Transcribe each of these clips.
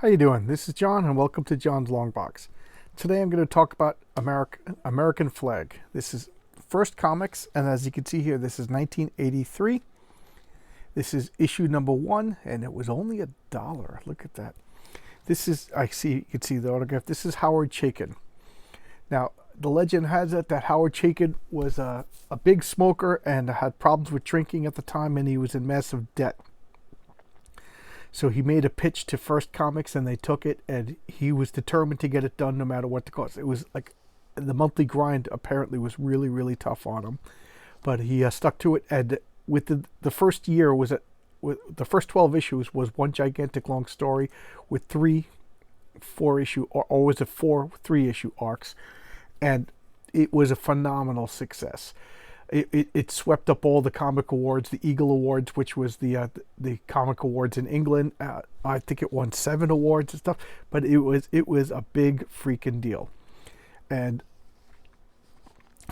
How you doing? This is John, and welcome to John's Long Box. Today I'm going to talk about American Flag. This is First Comics, and as you can see here, this is 1983. This is issue number 1, and it was only $1. Look at that. This is, you can see the autograph. This is Howard Chaykin. Now, the legend has it that Howard Chaykin was a big smoker and had problems with drinking at the time, and he was in massive debt. So he made a pitch to First Comics, and they took it, and he was determined to get it done no matter what the cost. It was like the monthly grind apparently was really, really tough on him, but he stuck to it. And with the first year with the first 12 issues was one gigantic long story with 3 4-issue or was it 4 3-issue arcs, and it was a phenomenal success. It swept up all the comic awards, the Eagle Awards, which was the comic awards in England. I think it won 7 awards and stuff, but it was a big freaking deal. And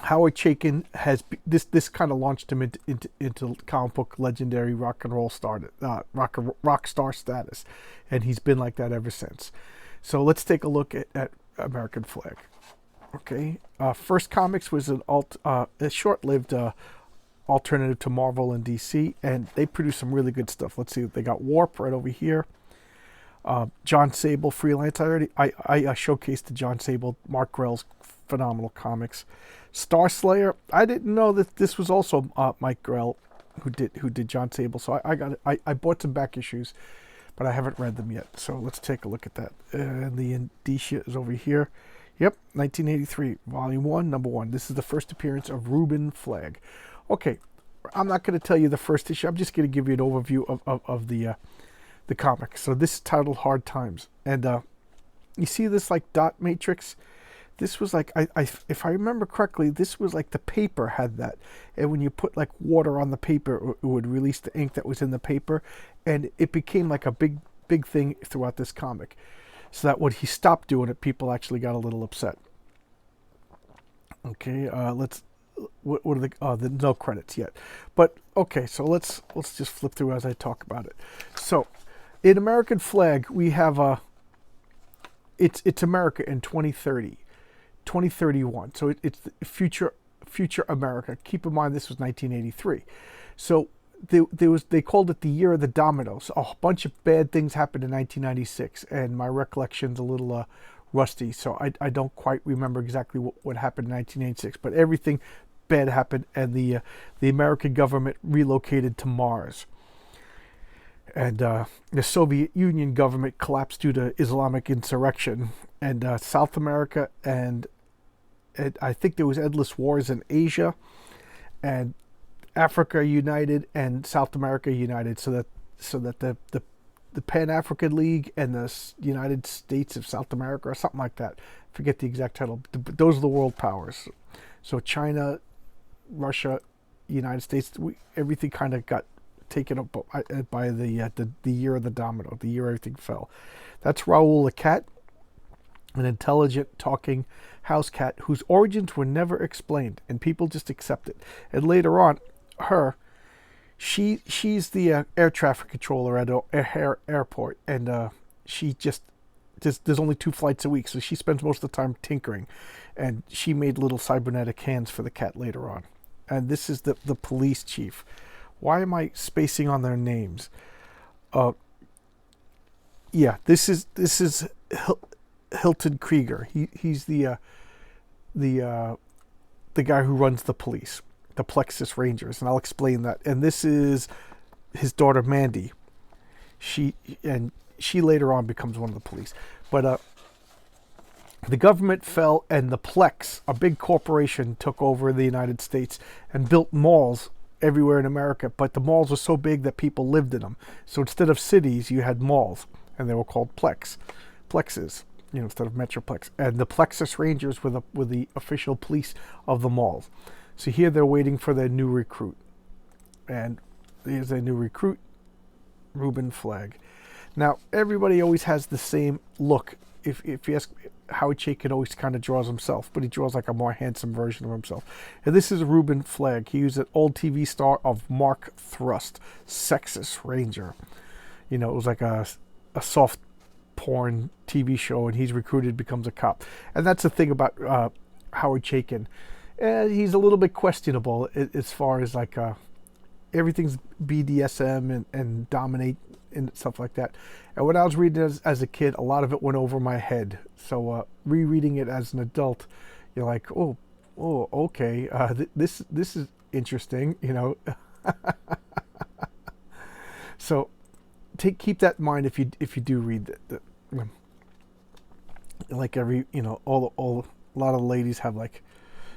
Howard Chaykin has this kind of launched him into comic book legendary rock and roll star, rock star status, and he's been like that ever since. So let's take a look at American Flag. Okay, First Comics was a short-lived alternative to Marvel and DC, and they produced some really good stuff. Let's see, they got Warp right over here. John Sable freelance. I showcased the John Sable, Mark Grell's phenomenal comics. Star Slayer. I didn't know that this was also Mike Grell who did John Sable, so I bought some back issues, but I haven't read them yet. So let's take a look at that. And the indicia is over here. Yep, 1983, Volume 1, Number 1. This is the first appearance of Reuben Flagg. Okay, I'm not going to tell you the first issue. I'm just going to give you an overview of the comic. So this is titled Hard Times. And you see this like dot matrix? This was like, if I remember correctly, this was like the paper had that. And when you put like water on the paper, it would release the ink that was in the paper. And it became like a big thing throughout this comic. So that when he stopped doing it, people actually got a little upset. Okay, what are the no credits yet, but okay. So let's just flip through as I talk about it. So, in American Flag, we have it's America in 2030, 2031. So it's the future America. Keep in mind this was 1983. So they called it the year of the dominoes. A bunch of bad things happened in 1996, and my recollection's a little rusty, so I don't quite remember exactly what happened in 1986. But everything bad happened, and the American government relocated to Mars, and the Soviet Union government collapsed due to Islamic insurrection, and South America and I think there was endless wars in Asia, and Africa united and South America united, so that the Pan-African League and the United States of South America or something like that. Forget the exact title. Those are the world powers. So China, Russia, United States, everything kind of got taken up by the year of the domino, the year everything fell. That's Raoul the cat, an intelligent talking house cat whose origins were never explained, and people just accept it. And later on, she's the air traffic controller at O'Hare Airport, and she just there's only 2 flights a week, so she spends most of the time tinkering, and she made little cybernetic hands for the cat later on. And this is the police chief. Why am I spacing on their names? Yeah, this is Hilton Krieger. He's the guy who runs the police, the Plexus Rangers, and I'll explain that. And this is his daughter Mandy. She later on becomes one of the police. But the government fell, and the Plex, a big corporation, took over the United States and built malls everywhere in America. But the malls were so big that people lived in them. So instead of cities, you had malls, and they were called Plexes, instead of Metroplex. And the Plexus Rangers were the official police of the malls. So here they're waiting for their new recruit. And here's their new recruit, Reuben Flagg. Now, everybody always has the same look. If you ask, Howard Chaykin always kind of draws himself, but he draws like a more handsome version of himself. And this is Reuben Flagg. He was an old TV star of Mark Thrust, Sexus Ranger. It was like a soft porn TV show, and he's recruited, becomes a cop. And that's the thing about Howard Chaykin. He's a little bit questionable as far as like everything's BDSM and dominate and stuff like that. And when I was reading it as a kid, a lot of it went over my head. So rereading it as an adult, you're like, oh, okay, this is interesting, you know. So keep that in mind if you do read like every, you know, all a lot of the ladies have like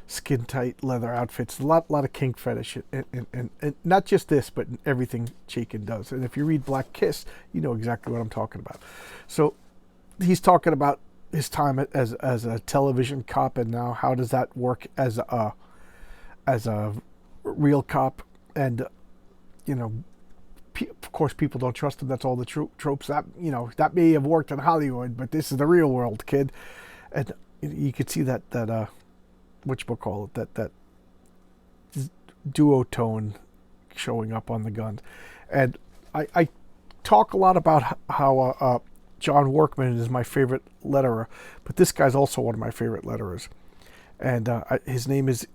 skin tight leather outfits, a lot of kink fetish, and not just this, but everything Chaykin does. And if you read Black Kiss, you know exactly what I'm talking about. So he's talking about his time as a television cop, and now how does that work as a real cop. And you know, of course, people don't trust him. That's all the tropes that, you know, that may have worked in Hollywood, but this is the real world, kid. And you could see that whatchamacallit, that duotone showing up on the guns. And I talk a lot about how John Workman is my favorite letterer, but this guy's also one of my favorite letterers. And his name is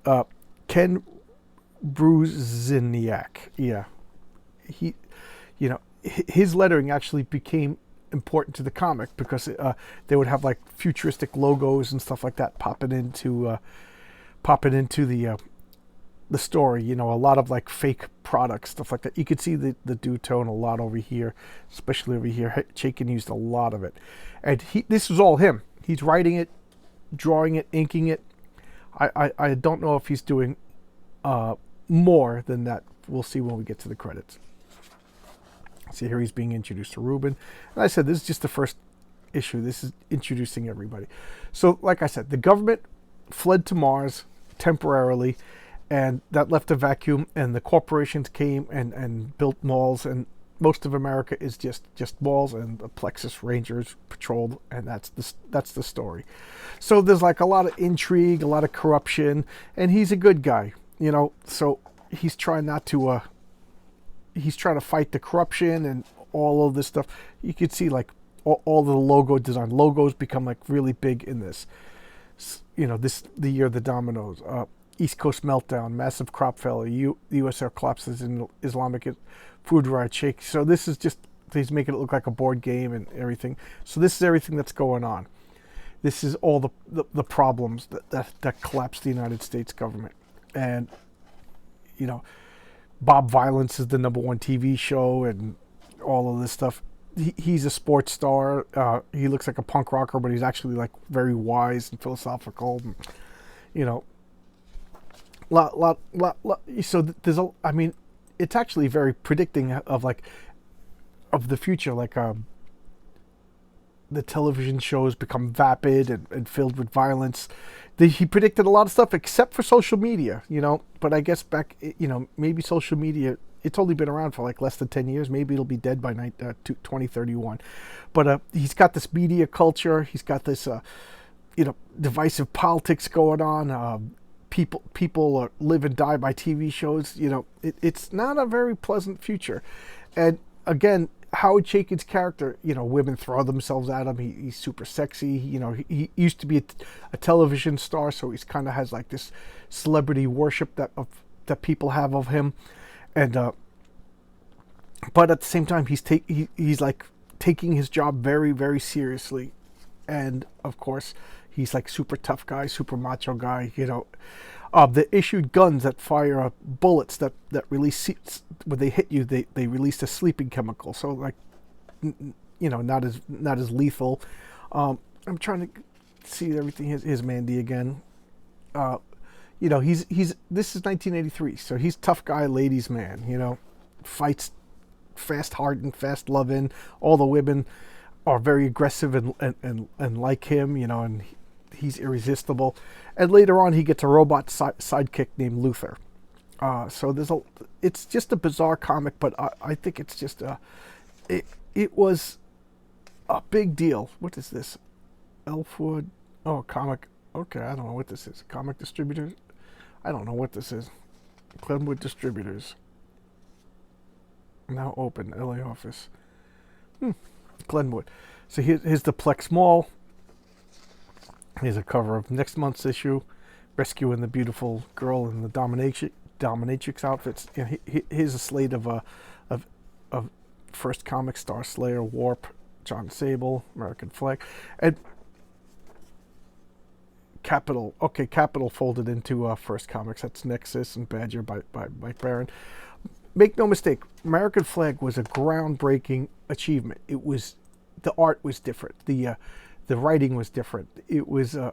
Ken Bruzenak. Yeah. He, you know, his lettering actually became important to the comic because they would have like futuristic logos and stuff like that popping into the story. You know, a lot of like fake products, stuff like that. You could see the duotone a lot over here, especially over here. Chaykin used a lot of it, and this was all him. He's writing it, drawing it, inking it. I don't know if he's doing more than that. We'll see when we get to the credits. See, here he's being introduced to Ruben. And I said, this is just the first issue. This is introducing everybody. So, like I said, the government fled to Mars temporarily, and that left a vacuum, and the corporations came and built malls, and most of America is just malls, and the Plexus Rangers patrolled, and that's the story. So there's like a lot of intrigue, a lot of corruption, and he's a good guy, you know, so he's trying not to he's trying to fight the corruption and all of this stuff. You could see like all the logo design. Logos become like really big in this. You know, the year of the dominoes, East Coast meltdown, massive crop failure, USSR collapses in Islamic food riot shake. So this is just, he's making it look like a board game and everything. So this is everything that's going on. This is all the problems that collapsed the United States government. And, you know, Bob Violence is the #1 TV show and all of this stuff. He's a sports star. He looks like a punk rocker, but he's actually like very wise and philosophical. And, you know, lot. So there's I mean, it's actually very predicting of the future. Like the television shows become vapid and filled with violence. He predicted a lot of stuff except for social media, you know. But I guess back, you know, maybe social media, it's only been around for like less than 10 years. Maybe it'll be dead by 2031. But he's got this media culture. He's got this, you know, divisive politics going on. People live and die by TV shows. You know, it's not a very pleasant future. And again, Howard Chaykin's character, you know, women throw themselves at him. He's super sexy. You know, he used to be a television star, so he's kind of has like this celebrity worship that people have of him. And but at the same time, he's like taking his job very, very seriously. And of course, he's like super tough guy, super macho guy. You know, the issued guns that fire bullets that release, when they hit you, they release a sleeping chemical. So like, you know, not as lethal. I'm trying to see everything. His Mandy again. You know, this is 1983, so he's tough guy, ladies man. You know, fights fast, hardened, fast loving. All the women are very aggressive and like him. You know, and he's irresistible. And later on, he gets a robot sidekick named Luther. So it's just a bizarre comic, but I think it's just it was a big deal. What is this? Elfwood? Oh, comic. Okay, I don't know what this is. Comic distributors? I don't know what this is. Glenwood Distributors. Now open. LA office. Glenwood. So here's the Plex Mall. Here's a cover of next month's issue, rescuing the beautiful girl in the dominatrix outfits. You know, here's a slate of First Comics, Star Slayer, Warp, John Sable, American Flag, and Capital. Okay, Capital folded into First Comics. That's Nexus and Badger by Mike Baron. Make no mistake, American Flag was a groundbreaking achievement. It was, the art was different. The writing was different. It was, I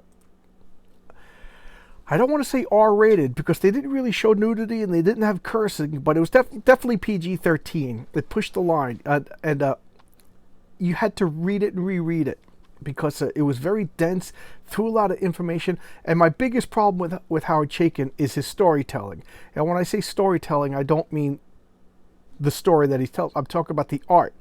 don't want to say R-rated because they didn't really show nudity and they didn't have cursing, but it was definitely PG-13. It pushed the line, and you had to read it and reread it because it was very dense, threw a lot of information. And my biggest problem with Howard Chaykin is his storytelling. And when I say storytelling, I don't mean the story that he tells. I'm talking about the art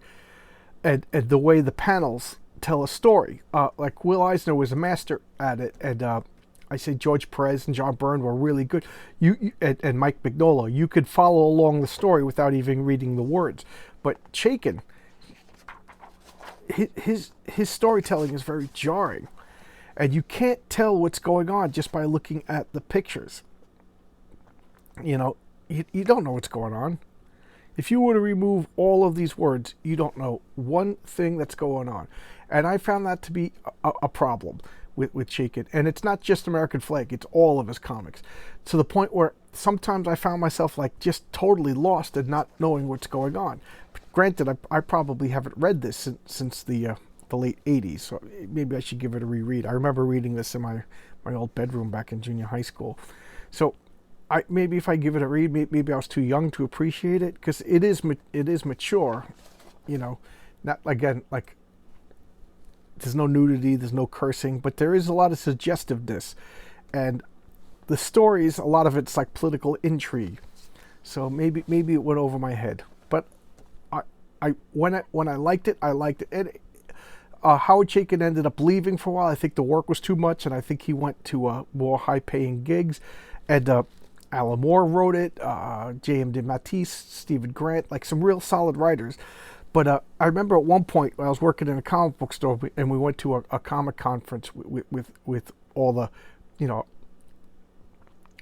and the way the panels tell a story. Like Will Eisner was a master at it, and I say George Perez and John Byrne were really good. And Mike Mignola, you could follow along the story without even reading the words. But Chaykin, his storytelling is very jarring, and you can't tell what's going on just by looking at the pictures. You know, you don't know what's going on. If you were to remove all of these words, you don't know one thing that's going on. And I found that to be a problem with Chaykin. And it's not just American Flag, it's all of his comics. To the point where sometimes I found myself like just totally lost and not knowing what's going on. But granted, I probably haven't read this since the late 80s, so maybe I should give it a reread. I remember reading this in my old bedroom back in junior high school. So maybe if I give it a read, maybe I was too young to appreciate it, because it is mature, you know, not again like there's no nudity, there's no cursing, but there is a lot of suggestiveness, and the stories, a lot of it's like political intrigue. So maybe it went over my head, but when I liked it, I liked it. And Howard Chaykin ended up leaving for a while. I think the work was too much, and I think he went to more high-paying gigs, and Alan Moore wrote it, J.M. DeMatteis, Stephen Grant, like some real solid writers. But I remember at one point I was working in a comic book store, and we went to a comic conference with all the, you know,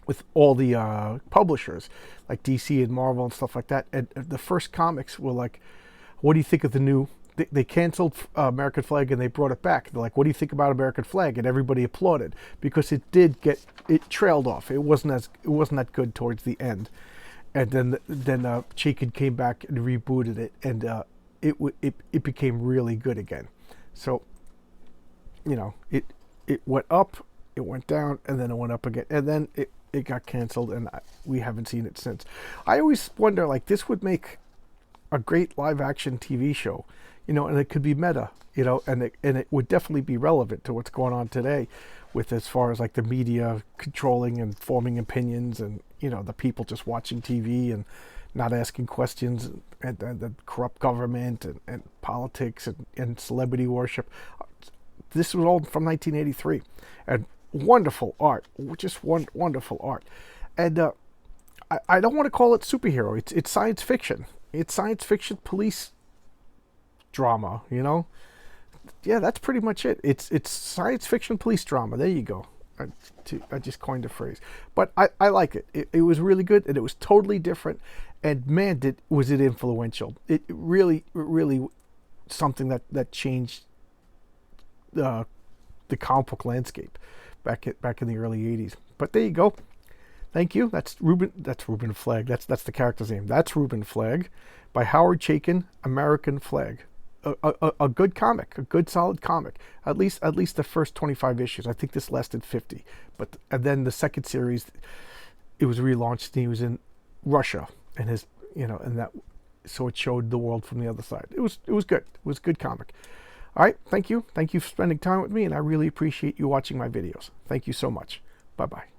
with all the publishers like DC and Marvel and stuff like that. And the first comics were like, "What do you think of the new?" They canceled American Flag and they brought it back. They're like, "What do you think about American Flag?" And everybody applauded because it trailed off. It wasn't that good towards the end. And then Chaykin came back and rebooted it, and it became really good again. So, you know, it went up, it went down, and then it went up again, and then it got canceled, and we haven't seen it since. I always wonder, like, this would make a great live action TV show, you know, and it could be meta, you know, and it would definitely be relevant to what's going on today, with as far as like the media controlling and forming opinions, and you know, the people just watching TV and not asking questions, and the corrupt government and politics and celebrity worship. This was all from 1983, and wonderful art, just wonderful art. And I don't want to call it superhero. It's science fiction. It's science fiction police drama, you know? Yeah, that's pretty much it. It's science fiction police drama. There you go. I just coined a phrase. But I like it. It was really good, and it was totally different. And man, was it influential. It really something that changed the comic book landscape back in the early 80s. But there you go. Thank you. That's Reuben Flagg. That's the character's name. That's Reuben Flagg by Howard Chaykin, American Flag. A good comic, a good solid comic. At least the first 25 issues. I think this lasted 50. And then the second series, it was relaunched, and he was in Russia, and his, you know, and that, so it showed the world from the other side. It was good. It was a good comic. All right, thank you for spending time with me, and I really appreciate you watching my videos. Thank you so much. Bye bye.